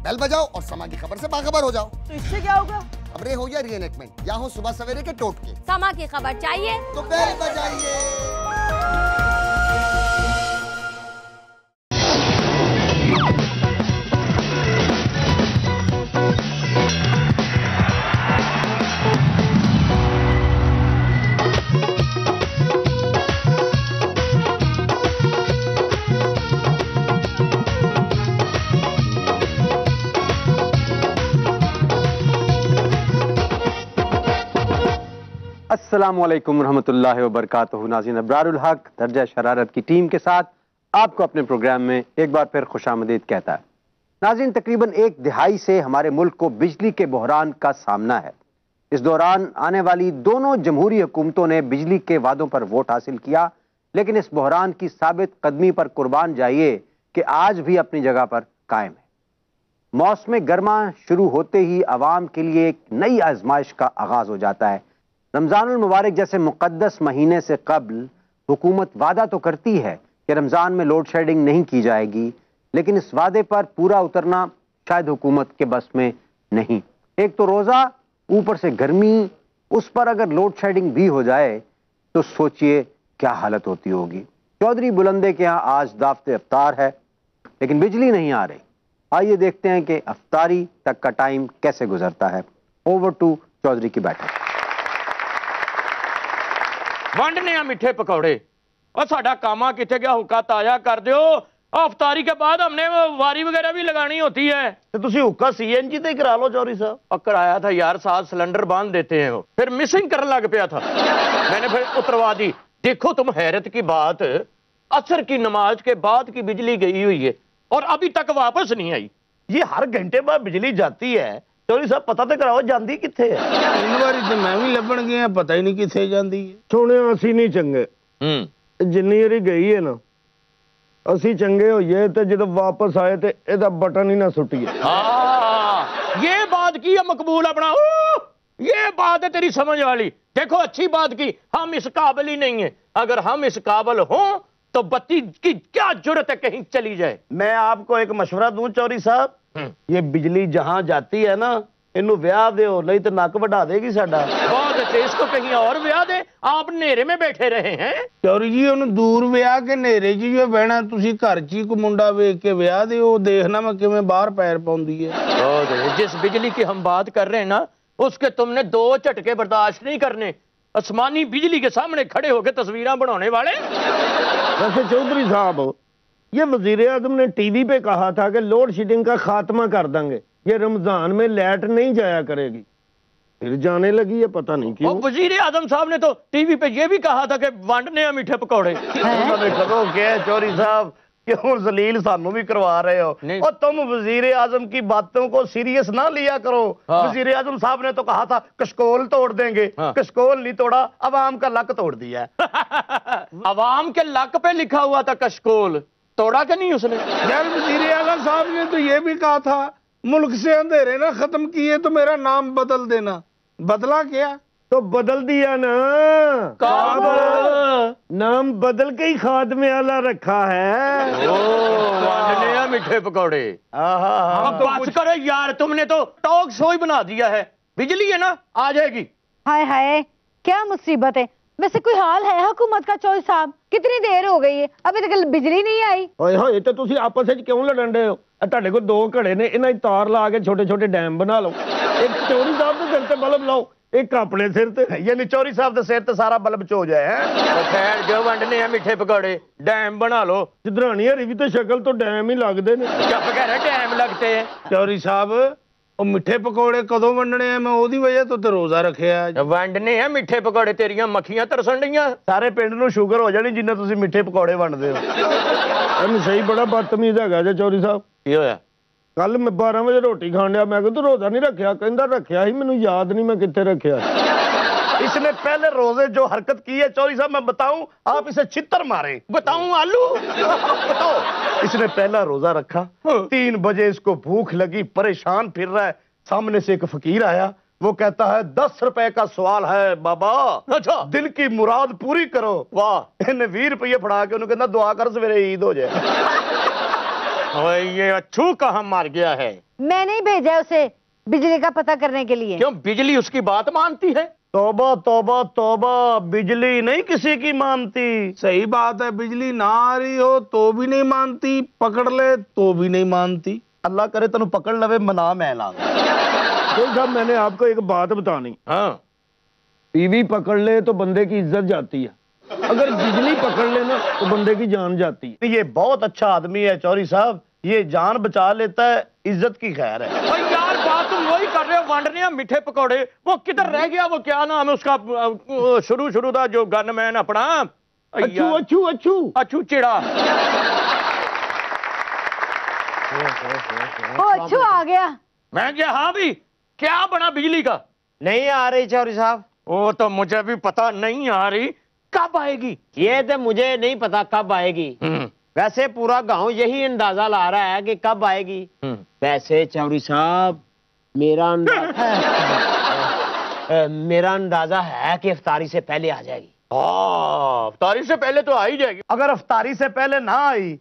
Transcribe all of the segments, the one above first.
Bell बजाओ और समा की खबर से बाखबर हो जाओ। तो इससे क्या होगा? खबरें हो या रीएनैक्टमेंट या हो सुबह सवेरे के टोटके, समा की खबर चाहिए तो बेल बजाइए। अस्सलामुअलैकुम रहमतुल्लाहि व बरकातहू। नाज़रीन, अब्रारुल हक दर्जा शरारत की टीम के साथ आपको अपने प्रोग्राम में एक बार फिर खुशामदीद कहता है। नाज़रीन, तकरीबन एक दिहाई से हमारे मुल्क को बिजली के बहरान का सामना है। इस दौरान आने वाली दोनों जमहूरी हुकूमतों ने बिजली के वादों पर वोट हासिल किया, लेकिन इस बहरान की साबित कदमी पर कुर्बान जाइए कि आज भी अपनी जगह पर कायम है। मौसम गर्मा शुरू होते ही आवाम के लिए एक नई आजमाइश का आगाज हो जाता है। रमज़ानुल मुबारक जैसे मुक़द्दस महीने से कबल हुकूमत वादा तो करती है कि रमज़ान में लोड शेडिंग नहीं की जाएगी, लेकिन इस वादे पर पूरा उतरना शायद हुकूमत के बस में नहीं। एक तो रोज़ा, ऊपर से गर्मी, उस पर अगर लोड शेडिंग भी हो जाए तो सोचिए क्या हालत होती होगी। चौधरी बुलंदे के यहाँ आज दावत इफ्तार है, लेकिन बिजली नहीं आ रही। आइए देखते हैं कि इफ्तारी तक का टाइम कैसे गुजरता है। ओवर टू चौधरी की बैठक। वंडने आ मिठे पकौड़े और साडा कामा किथे गया, हुक्का ताजा कर दियो। अफ्तारी के बाद हमने वो वारी वगैरह भी लगानी होती है। तो तुसी हुक्का सीएनजी ते करा लो चौधरी साहब। पकड़ आया था यार, 7 सिलेंडर बांध देते हैं वो, फिर मिसिंग करने लग पिया था। मैंने फिर उतरवा दी। देखो तुम, हैरत की बात, असर की नमाज के बाद की बिजली गई हुई है और अभी तक वापस नहीं आई। ये हर घंटे बाद बिजली जाती है। चौधरी साहब पता तो कराओ जांदी किथे है। इन बारी तो मैं भी लभण गया, पता ही नहीं किथे जांदी है। सुनिया असी नहीं चंगे, जिन्नी वारी गई है ना असी चंगे होइए ते जब वापस आए ते एदा बटन ही ना सुटिए। ये बात की है मकबूल अपना, ये बात है तेरी समझ वाली। देखो अच्छी बात की, हम इस काबिल ही नहीं है। अगर हम इस काबिल हों तो बत्ती की क्या जरूरत है कहीं चली जाए। मैं आपको एक मशवरा दूं चौधरी साहब, ये बिजली जहां जाती है ना, इन्हू ब्याह दो, नहीं तो नक बढ़ा देगी साडा। बहुत अच्छे, इसको कहीं और ब्याह दे। आप नेरे में बैठे रहे हैं। चौधरी जी उन्हें दूर ब्याह के नेरे जी जो बहना, तुसी घर ची को मुंडा वेख के ब्याह दे, देखना मैं किवें बाहर पैर पाउंदी है। जिस बिजली की हम बात कर रहे हैं ना, उसके तुमने 2 झटके बर्दाश्त नहीं करने। आसमानी बिजली के सामने खड़े होकर तस्वीरें बनाने वाले। वैसे चौधरी साहब, ये वजीर आजम ने टीवी पे कहा था कि लोड शेडिंग का खात्मा कर देंगे, ये रमजान में लाइट नहीं जाया करेगी, फिर जाने लगी है, पता नहीं क्यों। वजीर आजम साहब ने तो टीवी पे ये भी कहा था कि वंडने हैं मीठे पकौड़े। उन्होंने कदों क्या चौधरी साहब, क्यों जलील सानू भी करवा रहे हो। और तुम वजीर आजम की बातों को सीरियस ना लिया करो। वजीर आजम साहब ने तो कहा था कशकोल तोड़ देंगे, कशकोल नहीं तोड़ा, अवाम का लक तोड़ दिया। अवाम के लक पे लिखा हुआ था कशकोल, तोड़ा क्या नहीं उसने। यार वजीर आजम साहब ने तो ये भी कहा था मुल्क से अंधेरे ना खत्म किए तो मेरा नाम बदल देना। बदला क्या? तो बदल दिया ना, नाम बदल के ही खात्मे आला रखा है। वंडने मीठे पकौड़े। अब बस करो यार, तुमने तो टॉक शो ही बना दिया है। बिजली है ना, आ जाएगी। हाय हाय, क्या मुसीबत है। वैसे कोई हाल है हुकूमत का चौधरी साहब? कितनी देर हो गई है, अभी तक बिजली नहीं आई। ओए होए, तो तुसी आपस में क्यों लड़न रहे हो? ਤੁਹਾਡੇ ਕੋਲ 2 ਘੜੇ ਨੇ, ਇਹਨਾਂ ਦੀ ਤਾਰ ਲਾ ਕੇ ਛੋਟੇ ਛੋਟੇ ਡੈਮ ਬਣਾ ਲਓ। ਇੱਕ ਚੌਧਰੀ ਸਾਹਿਬ ਦੇ ਸਿਰ ਤੇ ਬਲਬ ਲਾਓ, ਇੱਕ ਆਪਣੇ ਸਿਰ ਤੇ। यानी चौधरी साहब के सिर ते सारा बल्ब चो जाए। खैर जो वंडने हैं मीठे पकौड़े, डैम बना लो। जिधरानी हरी भी तो शक्ल तो डैम ही लगते हैं। क्या कह रहे डैम लगते हैं? चौधरी साहब ਉਹ ਮਿੱਠੇ ਪਕੌੜੇ ਕਦੋਂ ਵੰਡਣੇ ਆ? ਮੈਂ ਉਹਦੀ ਵਜ੍ਹਾ ਤੋਂ ਤੇ ਰੋਜ਼ਾ ਰੱਖਿਆ। ਵੰਡਨੇ ਆ ਮਿੱਠੇ ਪਕੌੜੇ, ਤੇਰੀਆਂ ਮੱਖੀਆਂ ਤਰਸਣ ਡੀਆਂ। ਸਾਰੇ ਪਿੰਡ ਨੂੰ ਸ਼ੂਗਰ ਹੋ ਜਾਣੀ ਜਿੰਨੇ ਤੁਸੀਂ ਮਿੱਠੇ ਪਕੌੜੇ ਵੰਡਦੇ ਹੋ। ਇਹਨੂੰ ਸਹੀ ਬੜਾ ਬਦਤਮੀਜ਼ ਹੈਗਾ ਜੇ ਚੌਧਰੀ ਸਾਹਿਬ। ਕੀ ਹੋਇਆ? ਕੱਲ ਮੈਂ 12 ਵਜੇ ਰੋਟੀ ਖਾਣ ਡਿਆ, ਮੈਂ ਕਿਹਾ ਤੂੰ ਰੋਜ਼ਾ ਨਹੀਂ ਰੱਖਿਆ? ਕਹਿੰਦਾ ਰੱਖਿਆ ਸੀ, ਮੈਨੂੰ ਯਾਦ नहीं मैं कितने रखा। इसने पहले रोजे जो हरकत की है चौधरी साहब, मैं बताऊं, आप इसे छितर मारे। बताऊं आलू? बताओ। इसने पहला रोजा रखा, 3 बजे इसको भूख लगी, परेशान फिर रहा है। सामने से एक फकीर आया, वो कहता है 10 रुपए का सवाल है बाबा, अच्छा दिल की मुराद पूरी करो। वाह। इन्हें 20 रुपये फड़ा के उन्होंने कहना दुआ कर सवेरे ईद हो जाए। ओए ये अच्छू कहाँ मार गया है? मैं नहीं भेजा उसे बिजली का पता करने के लिए। क्यों, बिजली उसकी बात मानती है? तौबा तौबा तौबा, बिजली नहीं किसी की मानती। सही बात है, बिजली ना आ रही हो तो भी नहीं मानती, पकड़ ले तो भी नहीं मानती। अल्लाह करे तेन पकड़ लवे, मना मैं ला। तो साहब मैंने आपको एक बात बतानी, हाँ, टीवी पकड़ ले तो बंदे की इज्जत जाती है, अगर बिजली पकड़ ले ना तो बंदे की जान जाती है। ये बहुत अच्छा आदमी है चौधरी साहब, ये जान बचा लेता है, इज्जत की खैर है। भाई यार बात तुम वही कर रहे हो, वंडने मीठे पकौड़े। वो किधर रह गया, वो क्या नाम है उसका, शुरू का जो गनमैन अपना, अच्छू अच्छू अच्छू अच्छू चिड़ा। ओ अच्छू आ गया। मैं क्या, हाँ भी क्या बना बिजली का? नहीं आ रही चौधरी साहब। वो तो मुझे भी पता नहीं आ रही, कब आएगी? ये तो मुझे नहीं पता कब आएगी। वैसे पूरा गांव यही अंदाजा ला रहा है कि कब आएगी। वैसे चौधरी साहब मेरा अंदाजा है कि इफ्तारी से पहले आ जाएगी। हाँ, इफ्तारी से पहले तो आ ही जाएगी। अगर इफ्तारी से पहले ना आई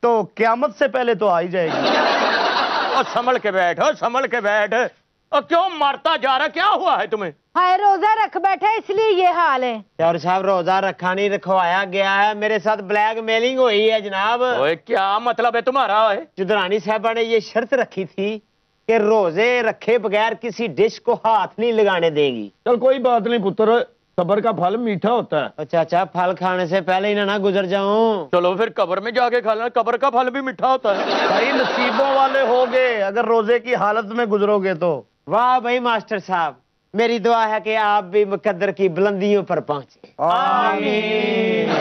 तो क़यामत से पहले तो आ ही जाएगी। और संभल के बैठ, संभल के बैठ। और क्यों मारता जा रहा, क्या हुआ है तुम्हें? हाय रोजा रख बैठे इसलिए ये हाल है। चौधरी साहब रोजा रखा नहीं, रखवाया गया है। मेरे साथ ब्लैक मेलिंग हुई है जनाब। ओए क्या मतलब है तुम्हारा? चुदरानी साहबा ने ये शर्त रखी थी कि रोजे रखे बगैर किसी डिश को हाथ नहीं लगाने देंगी। चल कोई बात नहीं पुत्र, सब्र का फल मीठा होता है। चाचा फल खाने से पहले ही ना गुजर जाऊं। चलो फिर कब्र में जाके खा लेना, कब्र का फल भी मीठा होता है। भाई नसीबों वाले होगे अगर रोजे की हालत में गुजरोगे तो। वाह भाई मास्टर साहब, मेरी दुआ है कि आप भी मुकद्दर की बुलंदियों पर पहुंचे। आमीन।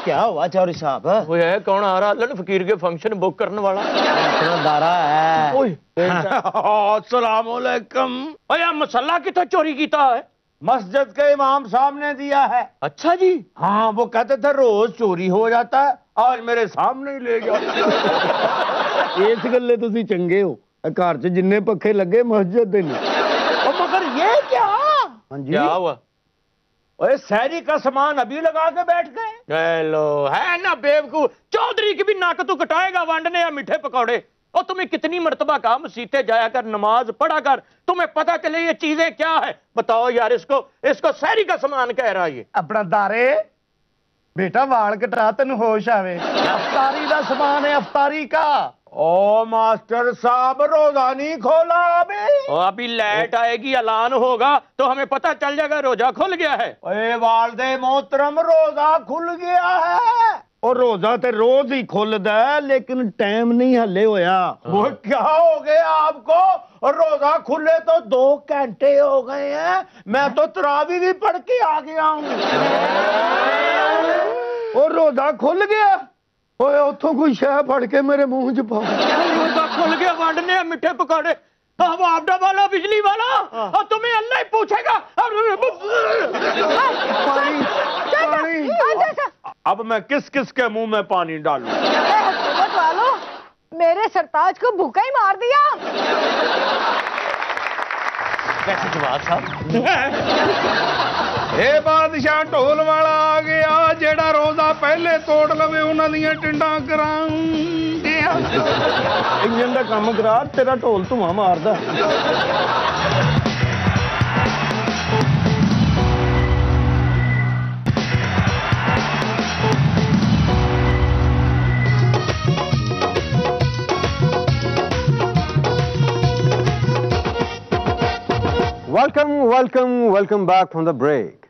क्या हुआ चौधरी साहब? वो है कौन आ रहा? अल्लाह फकीर के फंक्शन बुक करने वाला इतना दारा है। अस्सलाम वालेकुम। ओए मसला कितना चोरी कीता है? मस्जिद के इमाम साहब ने दिया है। अच्छा जी। हाँ, वो कहते थे रोज चोरी हो जाता है, आज मेरे सामने ही ले जाओ। इस गल्ले तुसी चंगे हो, घर च जिन्ने पखे लगे मस्जिद दे नहीं। मगर ये क्या? हाँ जी, क्या हुआ? ओए सहरी का सामान अभी लगा के बैठ गए। हेलो है ना बेवकूफ, चौधरी की भी नाक तू कटाएगा वंडने या मीठे पकौड़े। और तुम्हें कितनी मर्तबा कहा मसीते जाया कर, नमाज पढ़ा कर, तुम्हें पता चले ये चीजें क्या है? बताओ यार, इसको सहरी का सामान कह रहा है ये। अपना दारे बेटा वाल कटा, तेन होश आवे। अफ्तारी का सामान है, अफ्तारी का। ओ मास्टर साहब रोजा नहीं खोला अभी लाइट आएगी, ऐलान होगा तो हमें पता चल जाएगा रोजा खुल गया है। ओए वालदे मोहतरम रोजा खुल गया है। और रोजा ते रोज ही खुलदा है, लेकिन टाइम नहीं हले होया। वो क्या हो गया आपको? रोजा खुले तो 2 घंटे हो गए हैं, मैं तो तरावी भी पढ़ के आ गया हूँ। और रोजा खुल गया? ओए उठो कोई शह फड़ के मेरे मुंह च पाओ। रोजा खुल गया, वंडने मीठे पकौड़े। वो आपदा वाला, बिजली वाला, और तुम्हें अल्लाह ही पूछेगा। अब मैं किस किस के मुंह में पानी डालूं? मेरे सरताज को भूखा ही मार दिया। कैसे जवाब साहब? ए बादशाह ढोल वाला आ गया, जेड़ा रोजा पहले तोड़ लवे उन्हां दियां टिंडां करांगे। इंजन दा काम करा, तेरा ढोल धुआं मारदा। Welcome back from the break.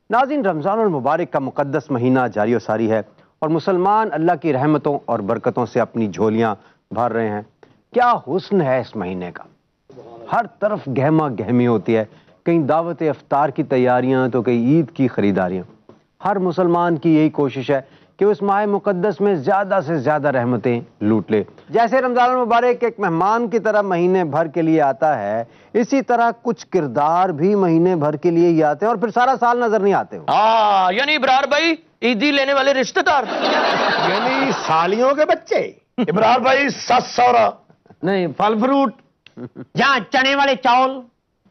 नाज़रीन, रमज़ान और मुबारक का मुक़द्दस महीना जारी और सारी है और मुसलमान अल्लाह की रहमतों और बरकतों से अपनी झोलियां भर रहे हैं। क्या हुस्न है इस महीने का, हर तरफ गहमा गहमी होती है, कहीं दावत इफ्तार की तैयारियां तो कहीं ईद की खरीदारियां। हर मुसलमान की यही कोशिश है कि उस माह मुक़द्दस में ज़्यादा से ज़्यादा रहमतें लूट ले। जैसे रमज़ान मुबारक एक मेहमान की तरह महीने भर के लिए आता है, इसी तरह कुछ किरदार भी महीने भर के लिए ही आते हैं और फिर सारा साल नजर नहीं आते। यानी इब्रार भाई ईदी लेने वाले रिश्तेदार, यानी सालियों के बच्चे। इब्रार भाई सस सौरा नहीं, फल फ्रूट या चने वाले चावल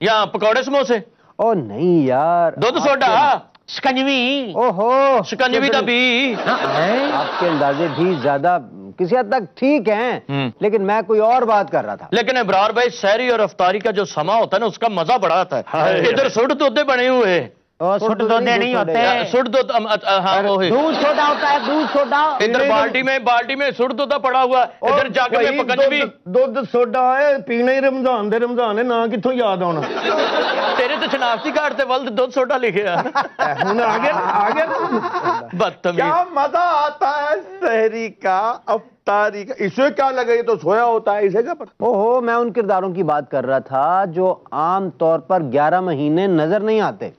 या पकौड़े समोसे। ओ नहीं यार, दूध सोडा, शिकंजवी। ओहो, शिकंजवी दा भी। आपके अंदाजे भी ज्यादा کسی حد تک ٹھیک ہیں، لیکن میں کوئی اور بات کر رہا تھا۔ لیکن ابرار بھائی سحری اور افطاری کا جو سما ہوتا ہے نا اس کا مزہ بڑا آتا ہے۔ ادھر سٹ دودے بنے ہوئے، سٹ دودے نہیں ہوتے، سٹ دودھ، ہاں وہی دودھ سوڈا ہوتا ہے، دودھ سوڈا۔ ادھر بالٹی میں سٹ دودہ پڑا ہوا ہے، ادھر جا کے میں پکنجوی۔ دودھ سوڈا ہے پینا ہی رمضان دے رمضان ہے، نہ کتوں یاد آنا تیرے تو شناختی کارڈ تے ولد دودھ سوڈا لکھے ہن آگے بدتمیز۔ کیا مزہ آتا ہے سحری کا، افطاری کا، اسے کیا لگا یہ تو سویا ہوتا ہے، اسے کیا پتہ۔ اوہو، میں ان کرداروں کی بات کر رہا تھا جو عام طور پر 11 مہینے نظر نہیں آتے،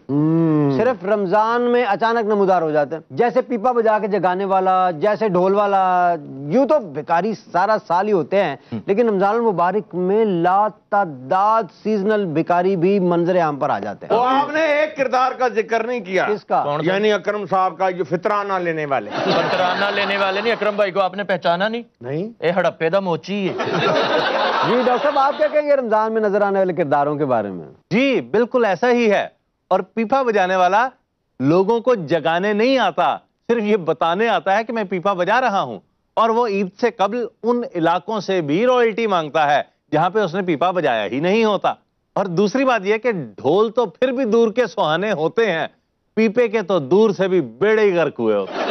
صرف رمضان میں اچانک نمودار ہو جاتے ہیں، جیسے پیپا بجا کے جگانے والا، جیسے ڈھول والا۔ یوں تو بیکاری سارا سال ہی ہوتے ہیں، لیکن رمضان المبارک میں لا تعداد سیزنل بیکاری بھی منظر عام پر آ جاتے ہیں۔ وہ آپ نے ایک کردار کا ذکر نہیں کیا، کس کا؟ یعنی اکرم صاحب کا، جو فطرانہ لینے والے۔ فطرانہ لینے والے نہیں، اکرم بھائی کو آپ نے پہچانا نہیں؟ اے ہڑپے دا موچی ہے۔ جی ڈاکٹر صاحب، آپ کیا کہیں گے رمضان میں نظر آنے والے کرداروں کے بارے میں؟ جی بالکل ایسا ہی ہے، اور پیپا بجانے والا لوگوں کو جگانے نہیں آتا، صرف یہ بتانے آتا ہے کہ میں پیپا بجا رہا ہوں، اور وہ عید سے قبل ان علاقوں سے بھی رائلٹی مانگتا ہے جہاں پہ اس نے پیپا بجایا ہی نہیں ہوتا۔ اور دوسری بات یہ کہ ڈھول تو پھر بھی دور کے سہانے ہوتے ہیں، پیپے کے تو دور سے بھی بیڑے ہی غرق ہوئے ہوتے ہیں۔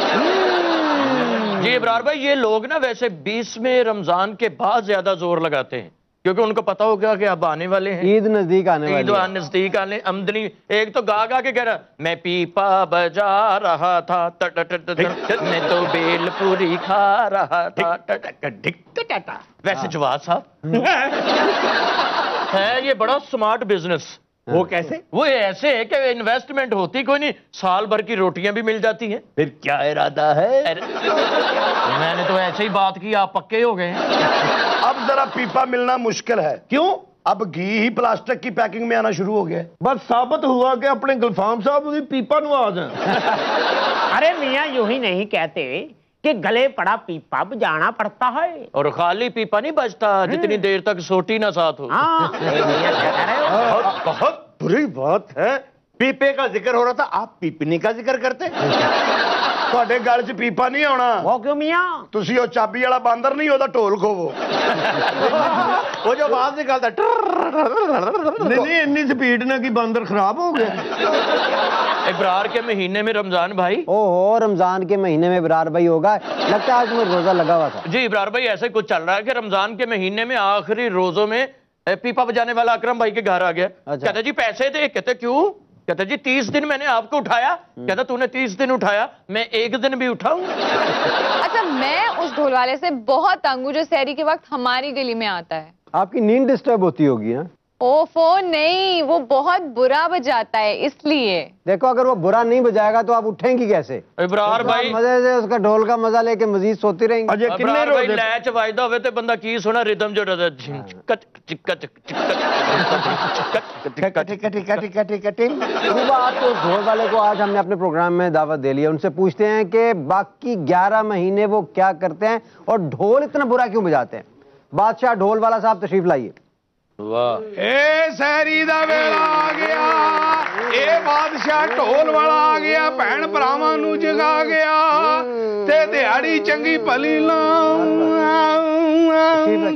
جی ابرار بھائی، یہ لوگ نا ویسے 20 رمضان کے بعد زیادہ زور لگاتے ہیں، کیونکہ ان کو پتا ہوگا کہ اب آنے والے ہیں، عید نزدیک آنے والی ہے۔ عید نزدیک آنے، آمدنی۔ ایک تو گا گا کے کہہ رہا میں پیپا بجا رہا تھا، میں تو بیل پوری کھا رہا تھا۔ ویسے جواد صاحب ہے یہ بڑا سمارٹ بزنس۔ وہ کیسے؟ وہ ایسے ہے کہ انویسٹمنٹ ہوتی کوئی نہیں، سال بھر کی روٹیاں بھی مل جاتی ہیں۔ پھر کیا ارادہ ہے؟ میں نے تو ایسے ہی بات کی، آپ پکے ہو گئے ہیں۔ اب ذرا پیپا ملنا مشکل ہے، کیوں؟ اب گھی ہی پلاسٹک کی پیکنگ میں آنا شروع ہو گیا ہے۔ بس ثابت ہوا کہ اپنے گلفام صاحب بھی پیپا نواز ہیں۔ ارے میاں یوں ہی نہیں کہتے کہ گلے پڑا پیپا بجانا پڑتا ہے، اور خالی پیپا نہیں بجتا جتنی دیر تک سوٹی نہ ساتھ ہو۔ ہاں میاں کیا کہہ رہے ہو؟ بہت بری بات ہے، پیپے کا ذکر ہو رہا تھا، آپ پیپنی کا ذکر کرتے۔ تھوڑے گل چ پیپا نہیں آنا، وہ کیوں میاں؟ تسی وہ چابی والا باندر نہیں ہوتا ٹول کھوو، وہ جو باز نکالتا نہیں اتنی سپیڈ نہ کہ باندر خراب ہو گیا۔ ابرار کے مہینے میں رمضان بھائی، اوہو، رمضان کے مہینے میں ابرار بھائی ہوگا، لگتا ہے آج میں روزہ لگا ہوا تھا۔ جی ابرار بھائی ایسے کچھ چل رہا ہے کہ رمضان کے مہینے میں آخری روزوں میں پیپا بجانے والا اکرم بھائی کے گھر آ گیا، کہتا جی پیسے دے، کہتے کیوں؟ کہتا جی 30 دن میں نے آپ کو اٹھایا، کہتا تو نے 30 دن اٹھایا، میں 1 دن بھی اٹھاؤں۔ اچھا میں اس ڈھول والے سے بہت تنگ ہوں جو سحری کے وقت ہماری گلی میں آتا ہے۔ آپ کی نیند ڈسٹرب ہوتی ہوگی؟ ہاں فون نہیں، وہ بہت برا بجاتا ہے اس لیے۔ دیکھو اگر وہ برا نہیں بجائے گا تو آپ اٹھیں گی کیسے؟ ابرار بھائی مزے سے اس کا ڈھول کا مزہ لے کے مزید سوتی رہیں گی۔ ابرار بھائی لیچ وائدہ ہوئے تے بندہ کی سونا ردم جو رہتا صبح آپ کو ڈھول والے کو آج ہم نے اپنے پروگرام میں دعوت دے لیا، ان سے پوچھتے ہیں کہ باقی 11 مہینے وہ کیا کرتے ہیں اور ڈھول اتنا برا کیوں بجاتے ہیں۔ بادشاہ ڈھول والا صاحب تشریف لائیے۔ واہ، اے سحری دا ویلا آ گیا، اے بادشاہ ڈھول والا آ گیا، بہن بھراواں نو جگا گیا تے دیہڑی چنگی بھلی لاؤں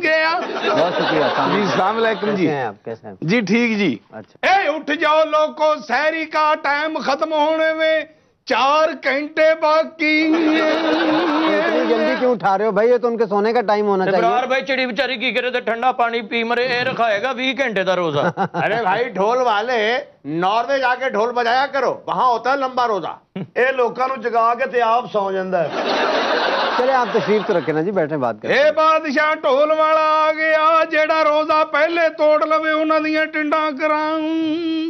گیا۔ بہت شکریہ۔ جی السلام علیکم جی۔ کیسے ہیں آپ؟ کیسے ہیں؟ جی ٹھیک جی۔ اچھا اے اٹھ جاؤ لوگو، سحری کا ٹائم ختم ہونے میں 4 گھنٹے باقی۔ اتنی جلدی کیوں اٹھا رہے ہو بھائی؟ یہ تو ان کے سونے کا ٹائم ہونا ابرار چاہیے۔ بھائی چڑی بچاری کی کرے تے ٹھنڈا پانی پی مرے، اے رکھائے گا 20 گھنٹے دا روزہ۔ ارے بھائی ڈھول والے ناروے جا کے ڈھول بجایا کرو، وہاں ہوتا ہے لمبا روزہ۔ اے لوکاں نو جگا کے تے آپ سو جاندا ہے۔ چلے آپ تشریف تو رکھیں نا جی، بیٹھیں بات کریں۔ اے بادشاہ ڈھول والا آ گیا، جیڑا روزہ پہلے توڑ لوے انہاں دیاں ٹنڈاں کراؤں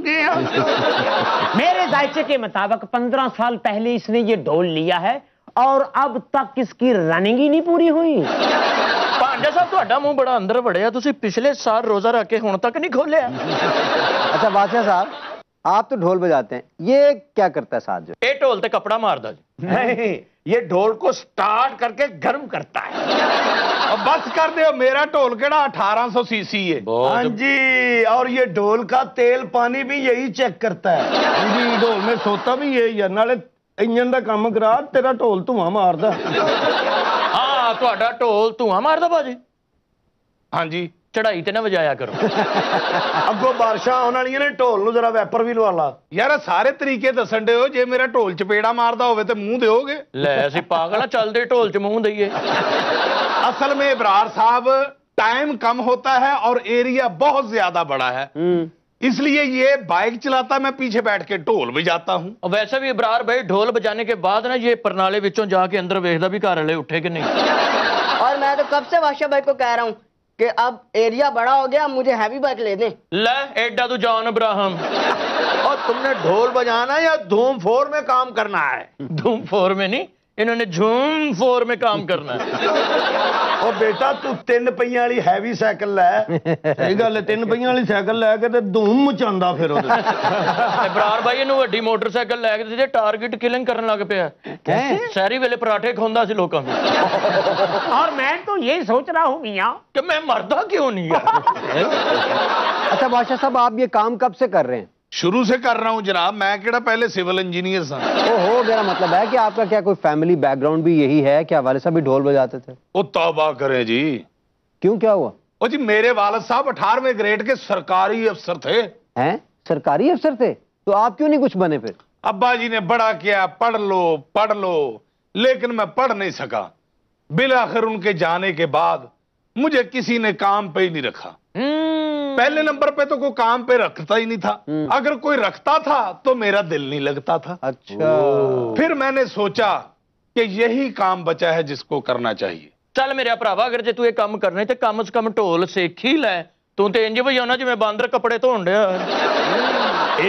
گیا۔ میرے ذائچے کے مطابق 15 سال پہلے اس نے یہ ڈھول لیا ہے اور اب تک اس کی رننگ ہی نہیں پوری ہوئی۔ پانڈیا صاحب تہاڈا منہ بڑا اندر وڑیا، تسی پچھلے سال روزہ رکھ کے ہن تک نہیں کھولیا۔ اچھا بادشاہ صاحب، آپ تو ڈھول بجاتے ہیں، یہ کیا کرتا ہے ساتھ جو؟ اے ٹول تے کپڑا ماردا جی۔ نہیں، یہ ڈھول کو سٹارٹ کر کے گرم کرتا ہے۔ اب بس کر دیو، میرا ڈھول کیڑا 1800 سی سی ہے۔ ہاں جی، اور یہ ڈھول کا تیل پانی بھی یہی چیک کرتا ہے۔ جی ڈھول میں سوتا بھی یہی ہے، نالے انجن دا کام کرا، تیرا ڈھول دھواں ماردا۔ ہاں ਤੁਹਾਡਾ ਢੋਲ ਧੂਆਂ ਮਾਰਦਾ ਬਾਜੀ? ਹਾਂਜੀ। ਚੜਾਈ ਤੇ ਨਾ ਵਜਾਇਆ ਕਰੋ। ਅੱਗੋਂ ਬਾਰਿਸ਼ਾਂ ਆਉਣ ਵਾਲੀਆਂ ਨੇ, ਢੋਲ ਨੂੰ ਜਰਾ ਵੈਪਰ ਵੀ ਲਵਾ ਲਾ। ਯਾਰ ਸਾਰੇ ਤਰੀਕੇ ਦੱਸਣ ਦਿਓ, ਜੇ ਮੇਰਾ ਢੋਲ ਚਪੇੜਾ ਮਾਰਦਾ ਹੋਵੇ ਤੇ ਮੂੰਹ ਦਿਓਗੇ? ਲੈ ਅਸੀਂ ਪਾਗਲ ਆ, ਚੱਲਦੇ ਢੋਲ ਚ ਮੂੰਹ ਦਈਏ। असल में इब्रार साहब टाइम कम होता है और एरिया बहुत ज्यादा बड़ा है, इसलिए ये बाइक चलाता मैं पीछे बैठ के ढोल बजाता हूँ। और वैसे भी इब्रार भाई ढोल बजाने के बाद ना ये परनाले विचों जाके अंदर वेखदा भी घर वाले उठे कि नहीं। और मैं तो कब से बादशाह भाई को कह रहा हूँ कि अब एरिया बड़ा हो गया, मुझे हैवी बाइक ले दें। ले एडा तू जान इब्राहिम। और तुमने ढोल बजाना या धूम फोर में काम करना है? धूम फोर में नहीं, इन्होंने झूम फोर में काम करना है। ਉਹ ਬੇਟਾ ਤੂੰ 3 ਪਹੀਆਂ ਵਾਲੀ ਹੈਵੀ ਸਾਈਕਲ ਲੈ। ਸਹੀ ਗੱਲ ਹੈ, 3 ਪਹੀਆਂ ਵਾਲੀ ਸਾਈਕਲ ਲੈ ਕੇ ਤੇ ਧੂਮ ਮਚਾਉਂਦਾ ਫਿਰ ਉਹਦੇ। ਇਬਰਾਰ ਭਾਈ ਇਹਨੂੰ ਵੱਡੀ ਮੋਟਰਸਾਈਕਲ ਲੈ ਕੇ ਤੇ ਟਾਰਗੇਟ ਕਿਲਿੰਗ ਕਰਨ ਲੱਗ ਪਿਆ। ਸ਼ਹਿਰੀ ਵੇਲੇ ਪਰਾਠੇ ਖਾਂਦਾ ਸੀ ਲੋਕਾਂ ਨੂੰ। और मैं तो ये सोच रहा हूँ मियाँ कि मैं मरदा क्यों नहीं है। अच्छा बादशाह साहब, आप ये काम कब से कर रहे हैं? शुरू से कर रहा हूँ जनाब, मैं केड़ा पहले सिविल इंजीनियर था। ओहो, मेरा मतलब है कि आपका क्या कोई फैमिली बैकग्राउंड भी यही है? क्या वाले साहब भी ढोल बजाते थे? ओ तौबा करें जी। क्यों, क्या हुआ? ओ जी मेरे वालिद साहब 18वें ग्रेड के सरकारी अफसर थे। हैं? सरकारी अफसर थे? तो आप क्यों नहीं कुछ बने फिर? अब्बा जी ने बड़ा किया, पढ़ लो, लेकिन मैं पढ़ नहीं सका। बिलाखिर उनके जाने के बाद मुझे किसी ने काम पे ही नहीं रखा। पहले नंबर पे तो कोई काम पे रखता ही नहीं था, अगर कोई रखता था तो मेरा दिल नहीं लगता था। अच्छा। फिर मैंने सोचा कि यही काम बचा है जिसको करना चाहिए। चल मेरा भरावा, अगर जे तू ये काम करने ते कम से कम ढोल सीख ही ले। तू तो इंज बजाना जिवें बांदर कपड़े धोण दिया।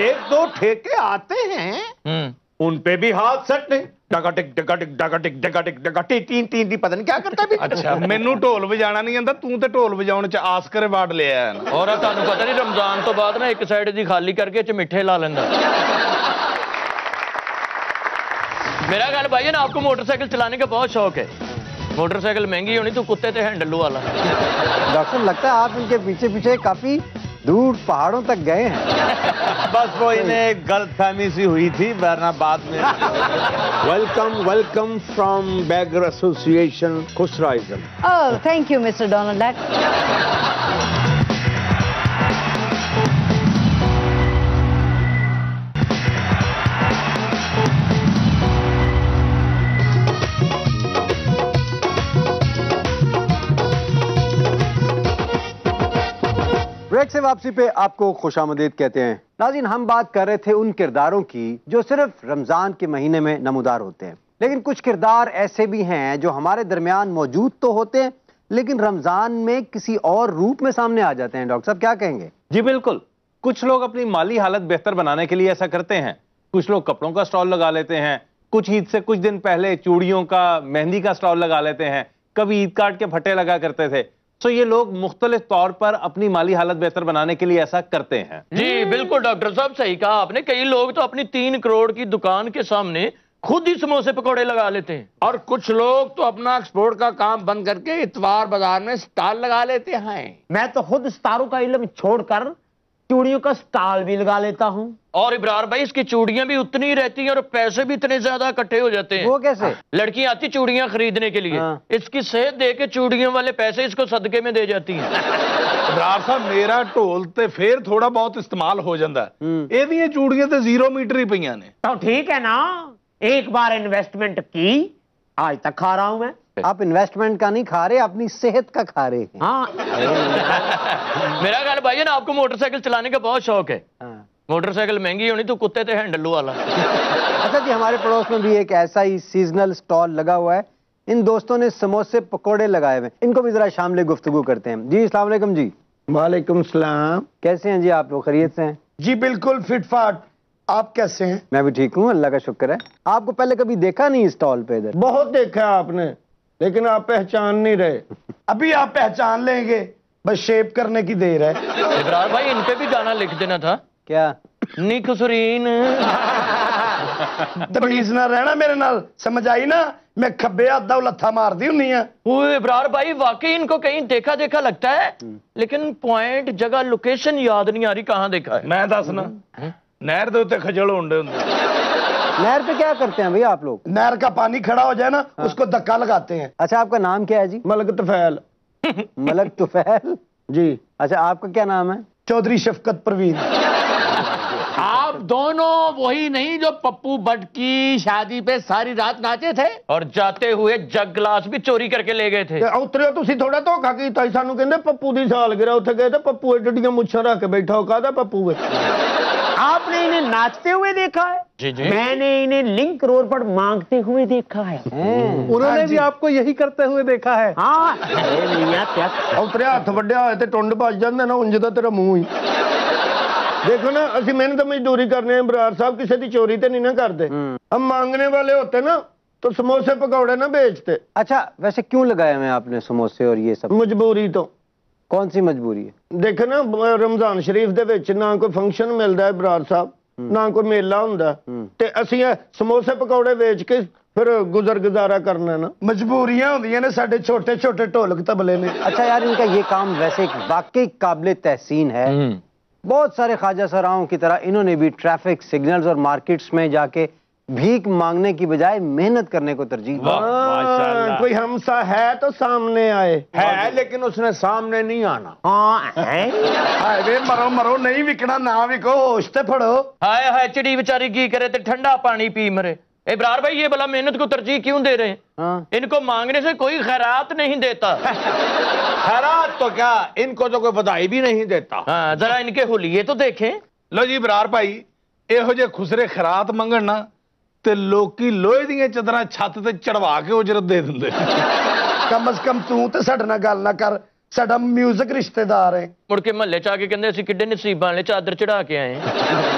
1-2 ठेके आते हैं, उन पे भी हाथ सटने। डगाटिक डगाटिक डगाटिक डगाटिक डगाटिक तीन पता नहीं क्या करता भी। अच्छा मैनू ढोल बजाना नहीं आंदा, तू ते ढोल बजाउण च आस्कर अवार्ड लिया है ना। और तुहानू पता नहीं रमजान तो बाद ना एक साइड दी खाली करके च मिठे ला लेंदा। मेरा गल भाई है ना, आपको मोटरसाइकिल चलाने का बहुत शौक है। मोटरसाइकिल महंगी होनी, तू कुत्ते ते हैंडल वाला। डॉक्टर, लगता है आप इनके पीछे पीछे काफी दूर पहाड़ों तक गए हैं। बस वो इन्हें गलतफहमी सी हुई थी, वरना बाद में। वेलकम फ्रॉम बैगर एसोसिएशन खुसराइजम। Oh, thank you mister Donald Duck. Break से वापसी पे आपको खुशामदीद कहते हैं। नाज़रीन, हम बात कर रहे थे उन किरदारों की जो सिर्फ रमजान के महीने में नमूदार होते हैं, लेकिन कुछ किरदार ऐसे भी हैं जो हमारे दरमियान मौजूद तो होते हैं लेकिन रमजान में किसी और रूप में सामने आ जाते हैं। डॉक्टर साहब क्या कहेंगे? जी बिल्कुल, कुछ लोग अपनी माली हालत बेहतर बनाने के लिए ऐसा करते हैं। कुछ लोग कपड़ों का स्टॉल लगा लेते हैं, कुछ ईद से कुछ दिन पहले चूड़ियों का, मेहंदी का स्टॉल लगा लेते हैं, कभी ईद कार्ड के फटे लगा करते थे। तो ये लोग मुख्तलिफ तौर पर अपनी माली हालत बेहतर बनाने के लिए ऐसा करते हैं। जी बिल्कुल डॉक्टर साहब, सही कहा आपने। कई लोग तो अपनी 3 करोड़ की दुकान के सामने खुद ही समोसे पकौड़े लगा लेते हैं। और कुछ लोग तो अपना एक्सपोर्ट का काम बंद करके इतवार बाजार में स्टॉल लगा लेते हैं। मैं तो खुद सितारों का इल्म छोड़कर चूड़ियों का स्टॉल भी लगा लेता हूँ। और इब्रार भाई, इसकी चूड़ियां भी उतनी ही रहती हैं और पैसे भी इतने ज्यादा इकट्ठे हो जाते हैं। वो कैसे? लड़कियां आती चूड़ियां खरीदने के लिए, इसकी सेहत दे के चूड़ियों वाले पैसे इसको सदके में दे जाती हैं। इब्रार साहब, मेरा ढोल ते फिर थोड़ा बहुत इस्तेमाल हो जाता है, एदियां चूड़ियां ते 0 मीटर ही पईयां ने। तो ठीक है ना, एक बार इन्वेस्टमेंट की, आज तक खा रहा हूं मैं। आप इन्वेस्टमेंट का नहीं खा रहे, अपनी सेहत का खा रहे हैं। हाँ। मेरा ख्याल भाई है ना, आपको मोटरसाइकिल चलाने का बहुत शौक है। मोटरसाइकिल महंगी होनी, तो कुत्ते ते हैंडल वाला। अच्छा जी, हमारे पड़ोस में भी एक ऐसा ही सीजनल स्टॉल लगा हुआ है। इन दोस्तों ने समोसे पकोड़े लगाए हुए, इनको भी जरा शामिल गुफ्तगू करते हैं। जी अस्सलाम वालेकुम जी। वालेकुम सलाम। कैसे हैं जी आप लोग? खैरियत से हैं? जी बिल्कुल फिटफाट। आप कैसे हैं? मैं भी ठीक हूँ, अल्लाह का शुक्र है। आपको पहले कभी देखा नहीं स्टॉल पे इधर? बहुत देखा आपने, लेकिन आप पहचान नहीं रहे। अभी आप पहचान लेंगे, बस शेप करने की देर है। इब्रार भाई, इन पे भी गाना लिख देना था। क्या? नी खुसरीन। तमीज ना रहना मेरे नाल, समझ आई ना? मैं खब्बे हाथ दा लत्था मार दी हुन्नी है। इब्रार भाई, वाकई इनको कहीं देखा देखा लगता है, लेकिन पॉइंट, जगह, लोकेशन याद नहीं आ रही कहाँ देखा है। मैं दसना, नहर दे उत्ते खजल होंदे हुंदे। नहर पे क्या करते हैं भैया आप लोग? नहर का पानी खड़ा हो जाए ना, उसको धक्का लगाते हैं। अच्छा, आपका नाम क्या है जी? मलक तुफैल। मलक तुफैल जी। अच्छा, आपका क्या नाम है? चौधरी शफकत परवीन। आप दोनों वही नहीं जो पप्पू भट्ट की शादी पे सारी रात नाचे थे और जाते हुए जग ग्लास भी चोरी करके ले गए थे। उतरे तुसी थोड़ा धोखा कीता, सानू कहंदे पप्पू दी सालगिरह, उत्थे गए थे पप्पू एडियां मुच्छां रख के बैठा हो, कहदा पप्पू है। आपने इन्हें नाचते हुए देखा है? जी जी। मैंने इन्हें लिंक रोड पर मांगते हुए देखा है। उन्होंने भी आपको यही करते हुए देखा है? हाँ। मियां क्या उतरे हाथ वड्डिया होए ते टुंड बज जांदे ना, उंज दा तेरा मुंह ही। देखो ना, असि मेहनत मजदूरी करने हैं बरार साहब, किसी की चोरी तो नहीं ना करते। हम मांगने वाले होते ना तो समोसे पकौड़े ना बेचते। अच्छा, वैसे क्यों लगाए हुए आपने समोसे और ये सब? मजबूरी तो। कौन सी मजबूरी है? देखो ना, रमजान शरीफ दे विच ना कोई फंक्शन मिलता है बरार साहब, ना कोई मेला हुंदा, ते असी समोसे पकौड़े बेच के फिर गुजर गुजारा करना ना। मजबूरियां होंदियां ने, साडे छोटे छोटे ढोलक तबले ने। अच्छा यार, इनका ये काम वैसे वाकई काबिल तहसीन है। बहुत सारे ख्वाजा सराओं की तरह इन्होंने भी ट्रैफिक सिग्नल्स और मार्केट्स में जाके भीख मांगने की बजाय मेहनत करने को तरजीह दी। कोई हमसा है तो सामने आए। है, लेकिन उसने सामने नहीं आना। हाँ है। हाय मरो मरो, नहीं विकना ना विको, होश ते फड़ो। हाय हाय, चिड़ी बेचारी की करे तो ठंडा पानी पी मरे। इब्रार भाई, ये भला मेहनत को तरजीह क्यों दे रहे हैं? हाँ। इनको मांगने से कोई खैरात नहीं देता। खैरात तो क्या, इनको तो कोई बधाई भी नहीं देता। हाँ, जरा इनके हुलिये तो देखें। लो जी बरार भाई, ਇਹੋ ਜਿਹੇ ਖੁਸਰੇ ਖਰਾਤ ਮੰਗਣ ਨਾ ਤੇ ਲੋਕੀ ਲੋਹੇ ਦੀਆਂ ਚਦਰਾਂ ਛੱਤ ਤੇ ਚੜਵਾ ਕੇ ਉਜਰਤ ਦੇ ਦਿੰਦੇ। कम अज कम तू ते साडे नाल गल ना कर, साडा म्यूजिक रिश्तेदार है। मुड़ के महल्ले च आके कहंदे ਅਸੀਂ ਕਿੱਡੇ ਨਸੀਬਾਂ ਵਾਲੇ ਚਾਦਰ ਚੜਾ ਕੇ ਆਏ हैं।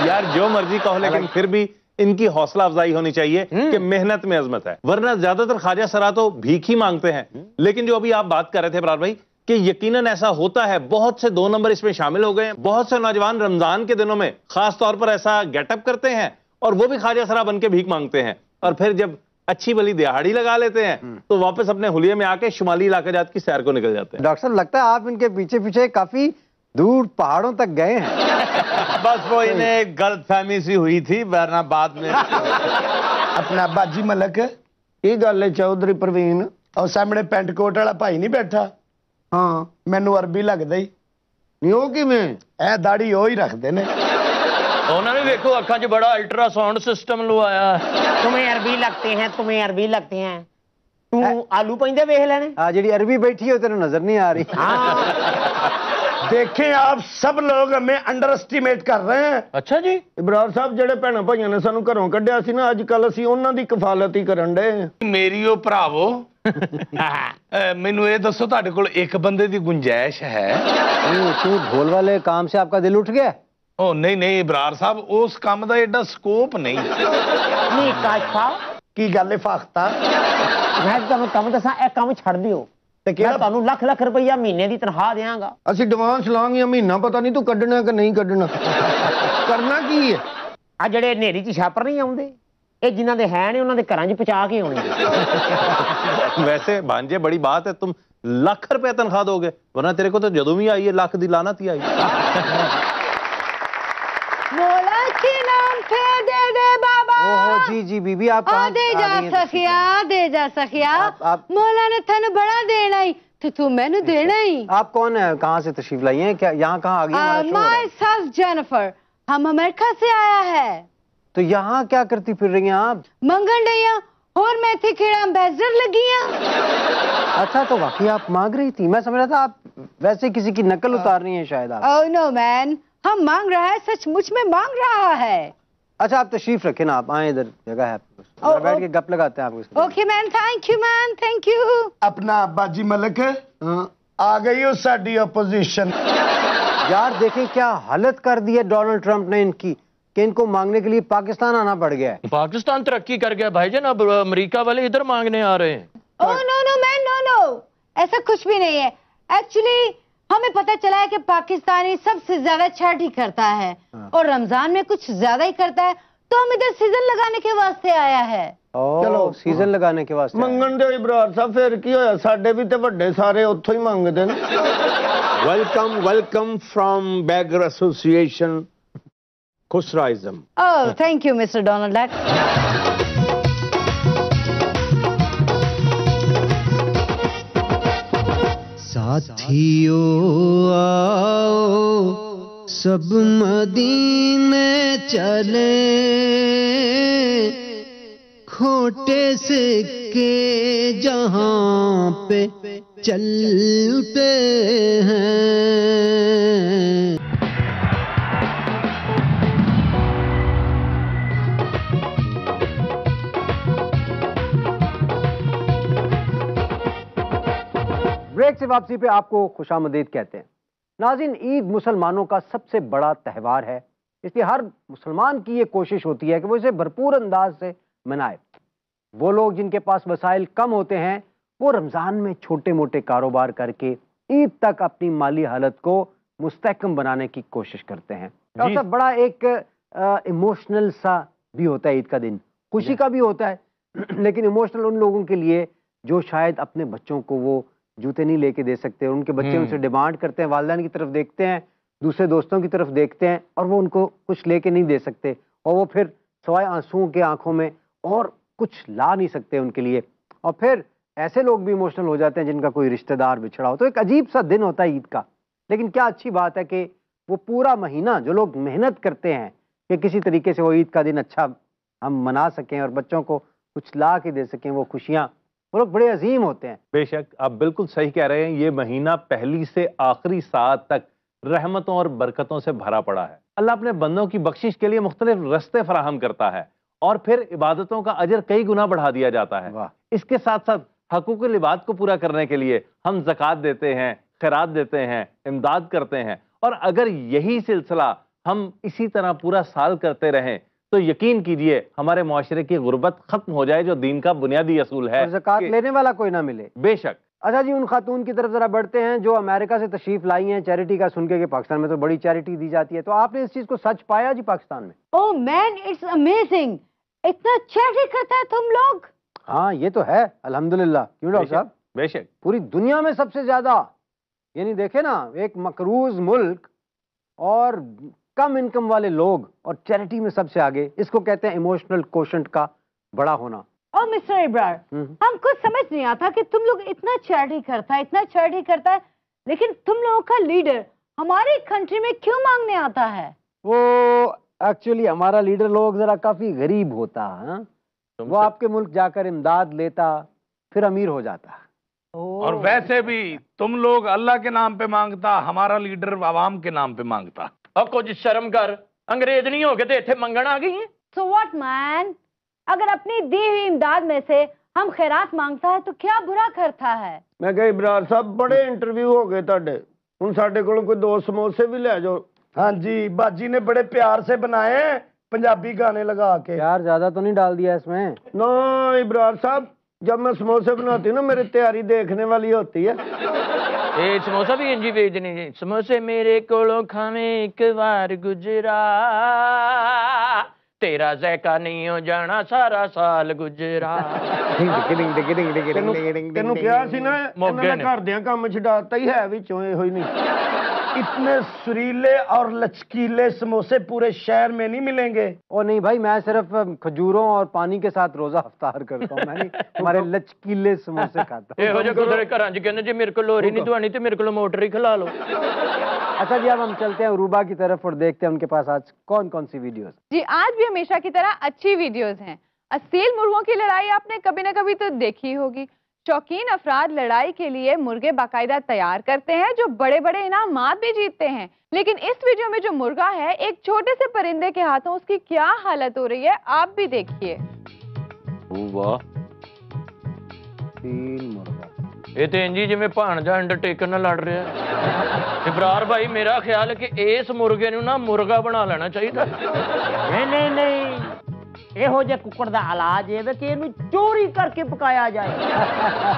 यार जो मर्जी कहो, लेकिन फिर भी इनकी हौसला अफजाई होनी चाहिए कि मेहनत में अजमत है, वरना ज्यादातर ख्वाजा सरा तो भीख ही मांगते हैं। लेकिन जो अभी आप बात कर रहे थे बरार भाई, कि यकीनन ऐसा होता है, बहुत से 2 नंबर इसमें शामिल हो गए हैं। बहुत से नौजवान रमजान के दिनों में खास तौर पर ऐसा गेटअप करते हैं और वो भी ख्वाजा सरा बन के भीख मांगते हैं, और फिर जब अच्छी भली दिहाड़ी लगा लेते हैं तो वापस अपने हुलिये में आके शुमाली इलाके जात की सैर को निकल जाते हैं। डॉक्टर साहब, लगता है आप इनके पीछे पीछे काफी दूर पहाड़ों तक गए हैं। बस वो इन्हें गलत फहमी सी हुई थी, वरना बाद में। अपना बाजी मलक की गल है चौधरी परवीन? और सामने पेंट कोट वाला भाई नहीं बैठा? हाँ, मैनू अरबी लगदा ही नहीं। हो किवें? ए दाढ़ी ओ ही रखते ने। उन्होंने देखो अखा च बड़ा अल्ट्रासाउंड सिस्टम लवाया। तुम्हें अरबी लगते हैं, तुम्हें अरबी लगते हैं। तू आलू पैंदे वेख लेने। हाँ, जी अरबी बैठी है तेरे नजर नहीं आ रही। देखें आप, सब लोग हमें अंडर एस्टिमेट कर रहे हैं। अच्छा जी। इब्रार साहब, ਜਿਹੜੇ ਭੈਣਾਂ ਭਾਈਆਂ ਨੇ ਸਾਨੂੰ ਘਰੋਂ ਕੱਢਿਆ ਸੀ ਨਾ, ਅੱਜ ਕੱਲ ਅਸੀਂ ਉਹਨਾਂ ਦੀ ਕਫਾਲਤ ਹੀ ਕਰਨ ਡੇ। ਮੇਰੀ ਉਹ ਭਰਾਵੋ, ਮੈਨੂੰ ਇਹ ਦੱਸੋ, ਤੁਹਾਡੇ ਕੋਲ ਇੱਕ ਬੰਦੇ ਦੀ ਗੁੰਜਾਇਸ਼ ਹੈ? क्यों, ढोल वाले काम से आपका दिल उठ गया? ओ नहीं नहीं इब्रार साहब, उस काम ਦਾ ਐਡਾ ਸਕੋਪ ਨਹੀਂ। नहीं काशफा की गल है फाख्ता? मैं ਤੁਹਾਨੂੰ ਕੰਮ ਦੱਸਾਂ, ਇਹ ਕੰਮ ਛੱਡ ਦਿਓ ਤੇ ਮੈਂ ਤੁਹਾਨੂੰ ਲੱਖ ਲੱਖ ਰੁਪਈਆ ਮਹੀਨੇ ਦੀ ਤਨਖਾਹ ਦੇਵਾਂਗਾ। ਅਸੀਂ ਐਡਵਾਂਸ ਲਾਂਗੇ, ਮਹੀਨਾ ਪਤਾ ਨਹੀਂ ਤੂੰ ਕੱਢਣਾ ਕਿ ਨਹੀਂ ਕੱਢਣਾ। ਕਰਨਾ ਕੀ ਹੈ? ਆ ਜਿਹੜੇ ਹਨੇਰੀ 'ਚ ਛਾਪਰ ਨਹੀਂ ਆਉਂਦੇ, ਇਹ ਜਿਨ੍ਹਾਂ ਦੇ ਹੈ ਨੇ ਉਹਨਾਂ ਦੇ ਘਰਾਂ 'ਚ ਪਹੁੰਚਾ ਕੇ ਆਉਣੇ। वैसे भांजे बड़ी बात है, तुम लाख रुपया तनख्वाह दोगे, वरना तेरे को तो जदों भी आई है लाख दी लानत ही आई। मौला के नाम पे दे दे बाबा। ओहो जी जी बीबी, आप कहाँ दे जा आ रही हैं? सखिया, दे जा सखिया। आप मौला ने थन बड़ा देना ही तो तू मैंने देना ही। आप कौन है, कहाँ से तशरीफ लाई हैं, क्या यहाँ कहाँ आ गई? माय सेल्फ जेनिफर, हम अमेरिका से आया है। तो यहाँ क्या करती फिर रही हैं आप? मंगन डैया और मैं थी खेड़ा एम्बेसडर लगी हैं। अच्छा, तो वाकई आप मांग रही थी? मैं समझ रहा था आप वैसे किसी की नकल उतार रही हैं शायद आप। ओह नो मैन, हम मांग रहा है, सचमुच में मांग रहा है। अच्छा, आप तशरीफ रखें ना, आप आए, इधर जगह है, बैठ के गप लगाते हैं आपको। Okay man, thank you man, thank you. अपना बाजी मलक आ गई हो साडी अपोजिशन। यार देखें क्या हालत कर दी है डोनाल्ड ट्रंप ने इनकी, कि इनको मांगने के लिए पाकिस्तान आना पड़ गया है। पाकिस्तान तरक्की कर गया भाईजान, अब अमेरिका वाले इधर मांगने आ रहे हैं। Oh no no man, no no, ऐसा कुछ भी नहीं है। एक्चुअली हमें पता चला है कि पाकिस्तानी सबसे ज्यादा छठ ही करता है और रमजान में कुछ ज्यादा ही करता है, तो हम इधर सीजन लगाने के वास्ते आया है। चलो सीजन लगाने के वास्ते ਮੰਗਣ ਦੇ ਇਬਰਾਰ ਸਾਹਿਬ, ਫਿਰ ਕੀ ਹੋਇਆ? ਸਾਡੇ ਵੀ ਤੇ ਵੱਡੇ ਸਾਰੇ ਉੱਥੋਂ ਹੀ ਮੰਗਦੇ ਨੇ। Welcome welcome from beggar association खुसराइजम। Oh, thank you, Mr. Donald Duck. साथियों आओ सब मदीने चले, खोटे सिक्के जहां पे चलते हैं। ब्रेक से वापसी पे आपको खुशामदीद कहते हैं। नाज़रीन, ईद मुसलमानों का सबसे बड़ा त्यौहार है, इसलिए हर मुसलमान की ये कोशिश होती है कि वो इसे भरपूर अंदाज से मनाए। वो लोग जिनके पास वसाइल कम होते हैं वो रमज़ान में छोटे मोटे कारोबार करके ईद तक अपनी माली हालत को मुस्तहकम बनाने की कोशिश करते हैं। डॉक्टर साहब, बड़ा एक इमोशनल सा भी होता है ईद का दिन, खुशी का भी होता है, लेकिन इमोशनल उन लोगों के लिए जो शायद अपने बच्चों को वो जूते नहीं लेके दे सकते, उनके बच्चे उनसे डिमांड करते हैं, वालिदैन की तरफ देखते हैं, दूसरे दोस्तों की तरफ देखते हैं और वो उनको कुछ लेके नहीं दे सकते, और वो फिर सवाए आंसुओं के आंखों में और कुछ ला नहीं सकते उनके लिए, और फिर ऐसे लोग भी इमोशनल हो जाते हैं जिनका कोई रिश्तेदार बिछड़ा हो। तो एक अजीब सा दिन होता है ईद का। लेकिन क्या अच्छी बात है कि वो पूरा महीना जो लोग मेहनत करते हैं कि किसी तरीके से वो ईद का दिन अच्छा हम मना सकें और बच्चों को कुछ ला के दे सकें, वो खुशियाँ, वो लोग बड़े अजीम होते हैं। बेशक, आप बिल्कुल सही कह रहे हैं। ये महीना पहली से आखिरी सात तक रहमतों और बरकतों से भरा पड़ा है। अल्लाह अपने बंदों की बख्शिश के लिए मुख्तलिफ रस्ते फराहम करता है और फिर इबादतों का अजर कई गुना बढ़ा दिया जाता है। इसके साथ साथ हकूकुल इबाद को पूरा करने के लिए हम ज़कात देते हैं, खैरात देते हैं, इमदाद करते हैं, और अगर यही सिलसिला हम इसी तरह पूरा साल करते रहें तो यकीन कीजिए हमारे मुआशरे की गुर्बत खत्म हो जाए, जो दीन का बुनियादी असूल है। ज़कात लेने वाला कोई ना मिले। बेशक। अच्छा जी, उन खातून की तरफ जरा बढ़ते हैं जो अमेरिका से तशरीफ लाई हैं चैरिटी का सुन के कि पाकिस्तान में तो बड़ी चैरिटी दी जाती है, तो आपने इस चीज को सच पाया जी पाकिस्तान में? ओह मैन, इट्स अमेजिंग, इतना चैरिटी करता है तुम लोग। हाँ ये तो है, अल्हम्दुलिल्लाह। क्यों डॉक्टर साहब? बेशक, पूरी दुनिया में सबसे ज्यादा, यानी देखे ना, एक मकरूज मुल्क और कम इनकम वाले लोग और चैरिटी में सबसे आगे। इसको कहते हैं इमोशनल कोशेंट का बड़ा होना। और मिस्टर इब्रार, हमको समझ नहीं आता कि तुम लोग इतना चैरिटी करता है, इतना चैरिटी करता है, लेकिन तुम लोगों का लीडर हमारी कंट्री में क्यों मांगने आता है? वो एक्चुअली हमारा लीडर लोग जरा काफी गरीब होता है, वो आपके मुल्क जाकर इमदाद लेता फिर अमीर हो जाता। और वैसे भी तुम लोग अल्लाह के नाम पे मांगता, हमारा लीडर आवाम के नाम पे मांगता। अब कुछ शर्म कर, अंग्रेज नहीं हो गए थे, इतने मंगन आ गई हैं। So what man? अगर अपनी दी हुई इमदाद में से हम खैरात मांगता है तो क्या बुरा करता है? मैं कहा इब्रार साहब, बड़े इंटरव्यू हो गए तुहाडे, हुण साडे कोलों कोई 2 समोसे भी ले जाओ। हाँ जी, बाजी ने बड़े प्यार से बनाए हैं, पंजाबी गाने लगा के। यार ज्यादा तो नहीं डाल दिया इसमें? ना इब्रार साहब, जब मैं समोसे बनाती हूँ ना, मेरी तैयारी देखने वाली होती है। ए समोसा भी इंजी भेजने जी, समोसे मेरे कोलों खावे एक बार गुजरा, तेरा ज़ैका नहीं हो जाना सारा साल गुजरा। तेनू क्या सी ना, इन्हां ने घर दियां काम छडाता ही है विचों, एहो ही नहीं। इतने सुरीले और लचकीले समोसे पूरे शहर में नहीं मिलेंगे। ओ नहीं भाई, मैं सिर्फ खजूरों और पानी के साथ रोजा अफ्तार करता हूँ, मैं हमारे लचकीले समोसे खाता हूँ। एहो जे गुजरे घरां च कहंदे जी मेरे को लोरी नहीं दुआनी ते मेरे को मोटर ही खिला लो। अच्छा जी, अब हम चलते हैं रूबा की तरफ और देखते हैं उनके पास आज कौन कौन सी वीडियोस। जी, आज भी हमेशा की तरह अच्छी वीडियोस हैं। असील मुर्गों की लड़ाई आपने कभी ना कभी तो देखी होगी। शौकीन अफराद लड़ाई के लिए मुर्गे बाकायदा तैयार करते हैं जो बड़े बड़े इनामात भी जीतते हैं। लेकिन इस वीडियो में जो मुर्गा है, एक छोटे से परिंदे के हाथों उसकी क्या हालत हो रही है आप भी देखिए। वाह, 3 मुर्गा, ये तो इंजी जिवें भाणजा अंडरटेकर नाल लड़ रहा है। इब्रार भाई, मेरा ख्याल है कि इस मुर्गे नूं ना मुर्गा बना लेना चाहिए। नहीं नहीं, ਇਹੋ ਜਿਹੇ ਕੁੱਕੜ ਦਾ ਇਲਾਜ ਇਹ ਵੇ ਕਿ ਇਹਨੂੰ ਚੋਰੀ ਕਰਕੇ ਪਕਾਇਆ ਜਾਏ।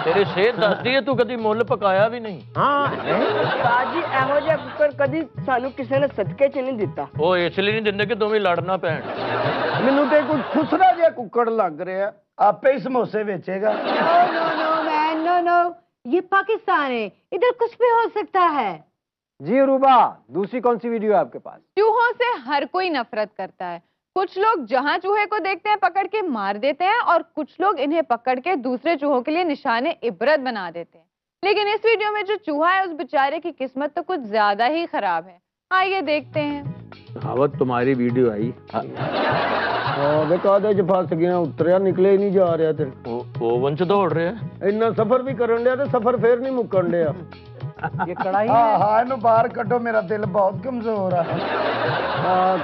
ਤੇਰੀ ਸਿਹਤ ਦੱਸਦੀ ਹੈ ਤੂੰ ਕਦੀ ਮੁੱਲ ਪਕਾਇਆ ਵੀ ਨਹੀਂ। ਹਾਂ ਬਾਜੀ, ਇਹੋ ਜਿਹਾ ਕੁੱਕੜ ਕਦੀ ਸਾਨੂੰ ਕਿਸੇ ਨੇ ਸਦਕੇ ਚ ਨਹੀਂ ਦਿੱਤਾ। ਉਹ ਇਸ ਲਈ ਨਹੀਂ ਦਿੰਦੇ ਕਿ ਦੋਵੇਂ ਲੜਨਾ ਪੈਣ। ਮੈਨੂੰ ਤੇ ਕੋਈ ਖੁਸਰਾ ਜਿਹਾ ਕੁੱਕੜ ਲੱਗ ਰਿਹਾ, आपे ही समोसे बेचेगा। नो मैन, नो, ये पाकिस्तान है, इधर कुछ भी हो सकता है। जी रूबा, दूसरी कौन सी वीडियो है आपके पास? चूहों से हर कोई नफरत करता है। कुछ लोग जहां चूहे को देखते हैं पकड़ के मार देते हैं और कुछ लोग इन्हें पकड़ के दूसरे चूहों के लिए निशाने इबरत बना देते हैं। लेकिन इस वीडियो में जो चूहा है उस बेचारे की किस्मत तो कुछ ज्यादा ही खराब है। आइए देखते हैं। कहावत तुम्हारी वीडियो आई कहते च फस गया, उतरिया निकले ही नहीं जा रहा तेरे ओवन च दौड़ रहे हैं। इन्ना सफर भी करन दिया ते सफर फिर नहीं मुक्कन दिया। ये कढ़ाई हाँ इन्हू बाहर कड्डो, मेरा दिल बहुत कमजोर है।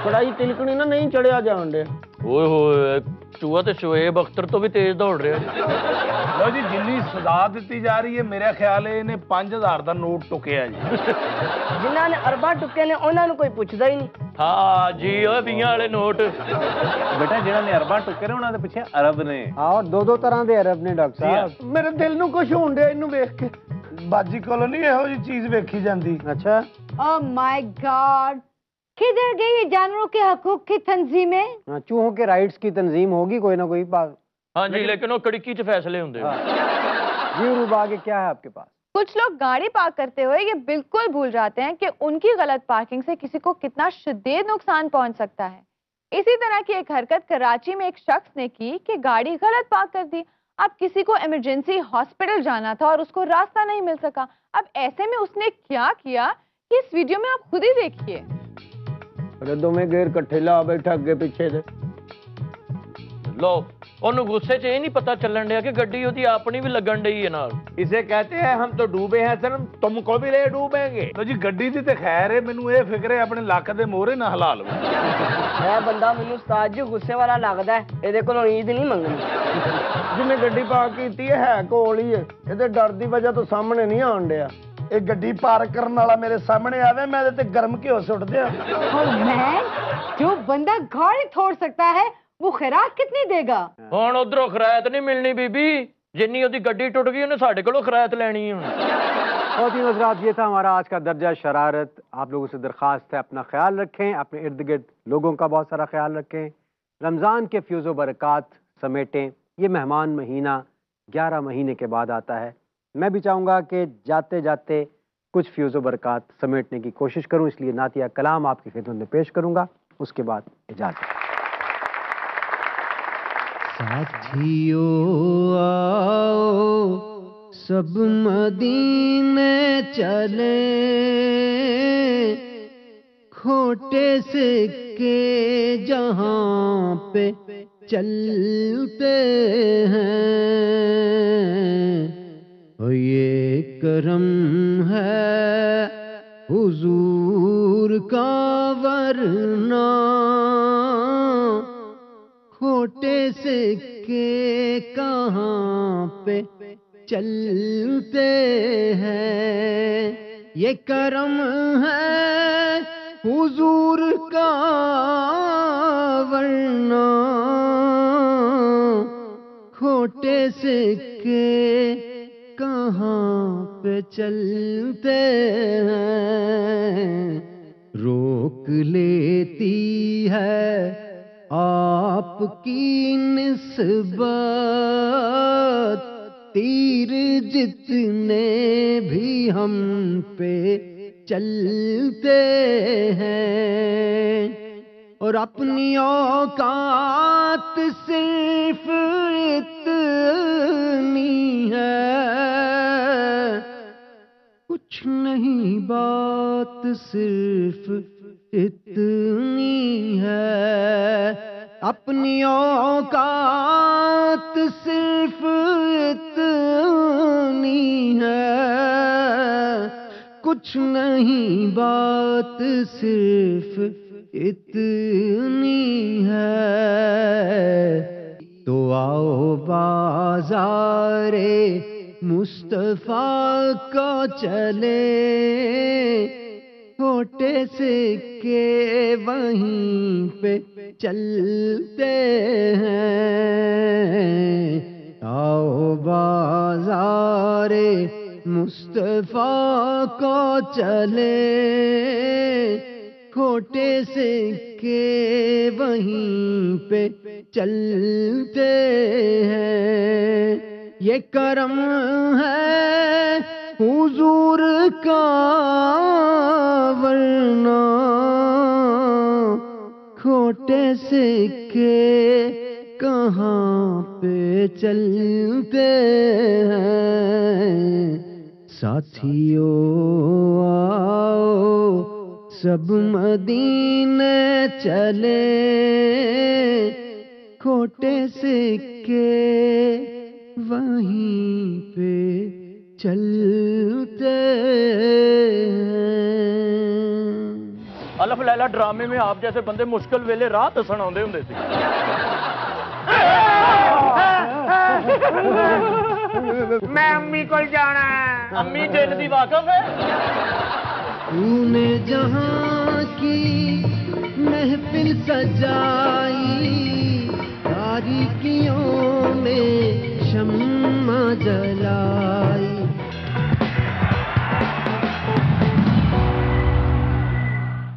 कढ़ाई तिलकनी ना नहीं चढ़िया जान दे। ओए होए चूहा ते शोएब अख्तर तो भी तेज दौड़ रहे हैं। लो जी जिन्नी सजा दी जा रही है मेरा ख्याल है इन्हें 5000 का नोट टुकिया जी। जिन्हों ने अरबा टुके ने उन्होंने कोई पूछता ही नहीं। हाँ जी ओए 20 वाले नोट बेटा जिन्होंने अरबा टुके ने उन्होंने पीछे अरब ने। और दो तरह के अरब ने डॉक्टर साहब। मेरे दिल नू कुछ होण दिया इन्नू देख के। बाजी कोलों नहीं ਇਹੋ जी चीज वेखी जाती। अच्छा ओह माय गॉड, किधर गई ये जानवरों के हकूक की तंजीमें? चूहों के राइट्स की तंजीम होगी कोई ना कोई बात। हाँ जी लेकिन वो कड़की च फैसले होंगे। जी रूबा आगे क्या है आपके पास? कुछ लोग गाड़ी पार्क करते हुए ये बिल्कुल भूल जाते हैं कि उनकी गलत पार्किंग से किसी को कितना शदीद नुकसान पहुंच सकता है। इसी तरह की एक हरकत कराची में एक शख्स ने की कि गाड़ी गलत पार्क कर दी। अब किसी को इमरजेंसी हॉस्पिटल जाना था और उसको रास्ता नहीं मिल सका। अब ऐसे में उसने क्या किया कि इस वीडियो में आप खुद ही देखिए। अरे दोवें गेर इकट्ठे ला बैठा अगे पीछे से। लो ओनू गुस्से च ये नहीं पता चलन दिया कि गड्डी ओदी अपनी भी लगन डई है नाल। इसे कहते हैं हम तो डूबे हैं सर, तुमको भी ले डूबेंगे। लो जी गड्डी दी ते खैर है, मैनू ये फिक्र है अपने लक दे मोहरे ना हला लो। है बंदा मैनू उस्ताद जी गुस्से वाला लगदा है, ਇਹਦੇ ਕੋਲੋਂ ईद नहीं मंगनी। जिन्हें गड्डी पार्क की है कोल ही है, ਇਹਦੇ डर दी वजह तो सामने नहीं आन दिया। ਇਹ ਗੱਡੀ ਪਾਰਕ ਕਰਨ ਵਾਲਾ ਮੇਰੇ ਸਾਹਮਣੇ ਆਵੇ ਮੈਂ ਇਹਦੇ ਤੇ ਗਰਮ ਘਿਓ ਸੁੱਟ ਦਿਆਂ। Oh man, जो बंदा गाड़ी तोड़ सकता है वो खैरात कितनी देगा? हुण उधरों खरायत नहीं मिलनी बीबी, जिन्नी ओदी गड्डी टुट गई उन्हें साडे कोलों खरायत लेनी है। बहुत ही हज़रात ये था हमारा आज का दर्जा शरारत। आप लोगों से दरख्वास्त है अपना ख्याल रखें, अपने इर्द गिर्द लोगों का बहुत सारा ख्याल रखें। रमज़ान के फ्यूज़ बरक़ात समेटें। ये मेहमान महीना 11 महीने के बाद आता है। मैं भी चाहूँगा कि जाते जाते कुछ फ्यूज़ बरक़ात समेटने की कोशिश करूँ, इसलिए नातिया कलाम आपकी खिदमत में पेश करूँगा, उसके बाद इजाज़त। साथियों आओ सब मदीने चले, खोटे सिक्के जहाँ पे चलते हैं, ये करम है हुजूर का वरना खोटे सिक्के कहाँ पे चलते हैं। ये करम है हुजूर का वरना खोटे सिक्के कहाँ पे चलते हैं। रोक लेती है आपकी निस्बत तीर जितने भी हम पे चलते हैं, और अपनी औकात सिर्फ इतनी है, कुछ नहीं बात सिर्फ इतनी है। अपनी औकात सिर्फ इतनी है, कुछ नहीं बात सिर्फ इतनी है। तो आओ बाज़ारे मुस्तफा को चले, छोटे सिक्के वहीं पे चलते हैं। आओ बाज़ारे मुस्तफा को चले, खोटे सिक्के वहीं पे चलते हैं। ये करम है हुजूर का वरना खोटे सिक्के कहाँ पे चलते हैं। साथियों आओ सब मदीने चले, खोटे सिक्के वहीं पे चलते हैं। अलफ लैला ड्रामे में आप जैसे बंदे मुश्किल वेले रात सुनाते होंगे सी। मैं अम्मी को जाना है। अम्मी जिन दी वाकफ है। तूने जहां की महफिल सजाई,